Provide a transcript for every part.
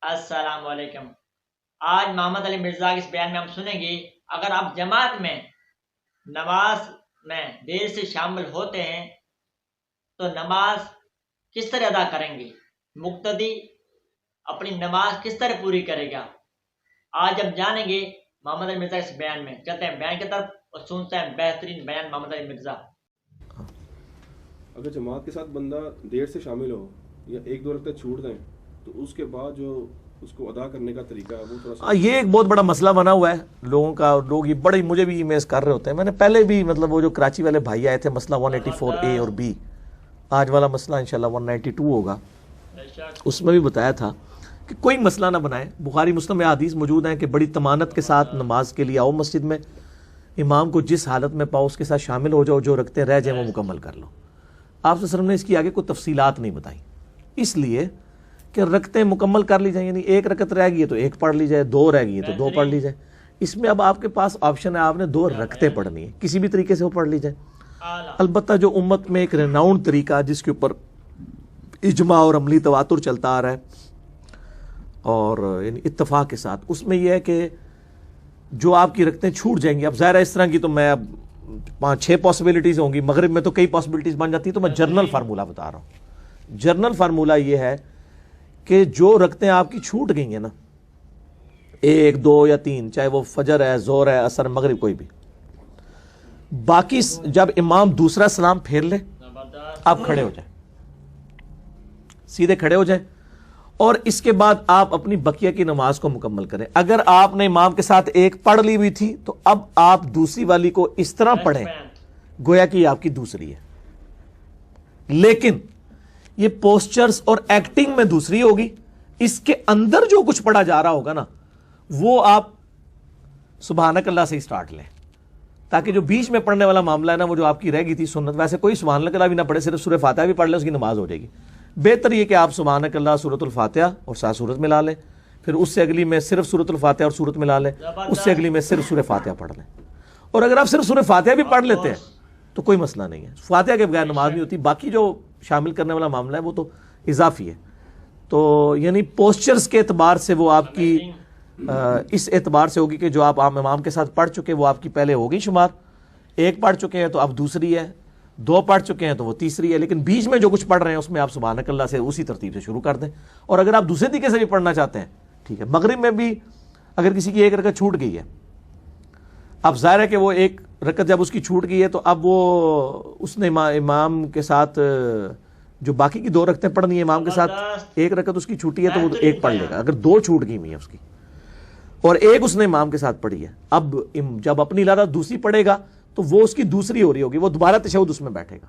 السلام علیکم۔ آج محمد علی مرزا کے اس بیان میں ہم سنیں گے، اگر آپ جماعت میں نماز میں دیر سے شامل ہوتے ہیں تو نماز کس طرح ادا کریں گے، مقتدی اپنی نماز کس طرح پوری کرے گا، آج ہم جانیں گے محمد علی مرزا کے اس بیان میں۔ چلتے ہیں بیان کی طرف اور سنتے ہیں بہترین بیان محمد علی مرزا۔ اگر جماعت کے ساتھ بندہ دیر سے شامل ہو یا ایک دو رکعتیں چھوٹ دیں تو اس کے بعد جو اس کو ادا کرنے کا طریقہ ہے وہ تھوڑا سا یہ ایک بہت بڑا مسئلہ بنا ہوا ہے لوگوں کا، اور لوگ یہ بڑے مجھے بھی ایمیز کر رہے ہوتے ہیں۔ میں نے پہلے بھی وہ جو کراچی والے بھائی آئے تھے، مسئلہ 184A اور B، آج والا مسئلہ انشاءاللہ 192 ہوگا، اس میں بھی بتایا تھا کہ کوئی مسئلہ نہ بنائے۔ بخاری مسلم میں حدیث موجود ہیں کہ بڑی تمانت کے ساتھ نماز کے لیے آؤ مسجد میں، امام کو جس حالت میں پاؤ اس کے ساتھ شامل ہو جاؤ، جو رکھتے رہ جائیں وہ مکمل کر لو۔ آپ صلی اللہ علیہ وسلم نے اس کی آگے کوئی تفصیلات نہیں بتائی، اس لیے کہ رکعتیں مکمل کر لی جائیں، یعنی ایک رکعت رہ گئی ہے تو ایک پڑھ لی جائے، دو رہ گئی ہے تو دو پڑھ لی جائے۔ اس میں اب آپ کے پاس آپشن ہے، آپ نے دو رکعتیں پڑھنی ہے، کسی بھی طریقے سے وہ پڑھ لی جائے۔ البتہ جو امت میں ایک ریناؤنڈ طریقہ جس کے اوپر اجماع اور عملی تواتر چلتا آ رہا ہے اور یعنی اتفاق کے ساتھ، اس میں یہ ہے کہ جو آپ کی رکعتیں چھوٹ جائیں گی، اب ظاہر ہے اس طرح کی تو میں اب 5-6 پاسبلٹیز ہوں گی، مغرب میں تو کئی پاسبلٹیز بن جاتی ہیں، تو میں جنرل فارمولہ بتا رہا ہوں۔ جنرل فارمولہ یہ ہے کہ جو رکعتیں آپ کی چھوٹ گئی ہیں نا، 1 2 یا 3، چاہے وہ فجر ہے، ظہر ہے، عصر، مغرب، کوئی بھی، باقی جب امام دوسرا سلام پھیر لے آپ کھڑے ہو جائیں، سیدھے کھڑے ہو جائیں، اور اس کے بعد آپ اپنی بقیہ کی نماز کو مکمل کریں۔ اگر آپ نے امام کے ساتھ ایک پڑھ لی ہوئی تھی تو اب آپ دوسری والی کو اس طرح پڑھیں گویا کہ یہ آپ کی دوسری ہے، لیکن یہ پوسچرز اور ایکٹنگ میں دوسری ہوگی۔ اس کے اندر جو کچھ پڑھا جا رہا ہوگا نا، وہ آپ سبحانک اللہ سے ہی سٹارٹ لیں، تاکہ جو بیچ میں پڑھنے والا معاملہ ہے نا، وہ جو آپ کی رہ گئی تھی سنت، ویسے کوئی سبحان اللہ بھی نہ پڑھے، صرف سورہ فاتحہ بھی پڑھ لیں، اس کی نماز ہو جائے گی۔ بہتر یہ کہ آپ سبحانک اللہ سورۃ الفاتحہ اور ساتھ سورت ملا لیں، پھر اس سے اگلی میں صرف سورۃ الفاتحہ اور سورت ملا لیں، اس سے اگلی میں صرف سورہ فاتحہ پڑھ لیں۔ اور اگر آپ صرف سورہ فاتحہ بھی پڑھ لیتے ہیں تو کوئی مسئلہ نہیں ہے، فاتحہ کے بغیر نماز نہیں ہوتی۔ باقی جو شامل کرنے والا معاملہ ہے وہ تو اضافی ہے، تو یعنی پوسچرز کے اعتبار سے وہ آپ کی اس اعتبار سے ہوگی کہ جو آپ امام کے ساتھ پڑھ چکے وہ آپ کی پہلے ہوگی شمار، ایک پڑھ چکے ہیں تو اب دوسری ہے، 2 پڑھ چکے ہیں تو وہ تیسری ہے، لیکن بیچ میں جو کچھ پڑھ رہے ہیں اس میں آپ سبحانک اللہ سے اسی ترتیب سے شروع کر دیں۔ اور اگر آپ دوسرے طریقے سے بھی پڑھنا چاہتے ہیں ٹھیک ہے۔ مغرب میں بھی اگر کسی کی ایک رکعت چھوٹ گئی ہے، اب ظاہر ہے کہ وہ ایک رکعت جب اس کی چھوٹ گئی ہے تو اب وہ اس نے امام کے ساتھ جو باقی کی 2 رکعتیں پڑھنی ہے، امام کے ساتھ ایک رکعت اس کی چھوٹی ہے تو وہ ایک پڑھ لے گا۔ اگر 2 چھوٹ گئی ہوئی ہیں اس کی اور ایک اس نے امام کے ساتھ پڑھی ہے، اب جب اپنی علاوہ دوسری پڑھے گا تو وہ اس کی دوسری ہو رہی ہوگی، وہ دوبارہ تشہد اس میں بیٹھے گا،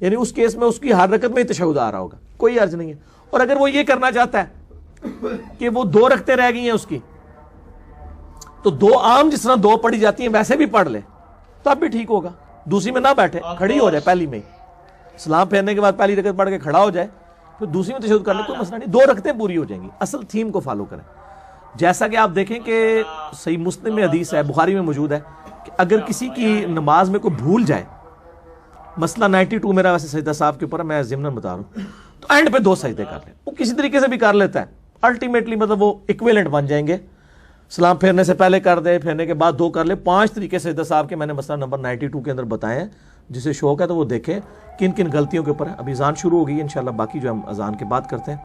یعنی اس کیس میں اس کی ہر رکعت میں تشہد آ رہا ہوگا، کوئی عرض نہیں ہے۔ اور اگر وہ یہ کرنا چاہتا ہے کہ وہ 2 رکعتیں رہ گئی ہیں اس کی، تو 2 عام جس طرح 2 پڑھی جاتی ہیں ویسے بھی پڑھ لے، تب بھی ٹھیک ہوگا، دوسری میں نہ بیٹھے، کھڑی ہو جائے پہلی میں، سلام پھیرنے کے بعد پہلی رکعت پڑھ کے کھڑا ہو جائے، پھر دوسری میں تشہد کر لے، کوئی مسئلہ نہیں، 2 رکعتیں پوری ہو جائیں گی۔ اصل تھیم کو فالو کریں، جیسا کہ آپ دیکھیں کہ صحیح مسلم میں حدیث ہے، بخاری میں موجود ہے کہ اگر کسی کی نماز میں کوئی بھول جائے، مسئلہ 92 میرا ویسے سجدہ صاحب کے اوپر ہے، میں ضمناً بتا رہا ہوں، تو اینڈ پہ 2 سجدے کر لیں، وہ کسی طریقے سے بھی کر لیتا ہے، الٹیمیٹلی وہ ایکویلنٹ بن جائیں گے۔ سلام پھیرنے سے پہلے کر دے، پھیرنے کے بعد 2 کر لے، 5 طریقے سجدہ صاحب کے میں نے مسئلہ نمبر 92 کے اندر بتائے ہیں، جسے شوق ہے تو وہ دیکھیں کن کن غلطیوں کے اوپر ہے۔ ابھی اذان شروع ہو گئی ہے، انشاءاللہ باقی جو ہم اذان کے بعد کرتے ہیں۔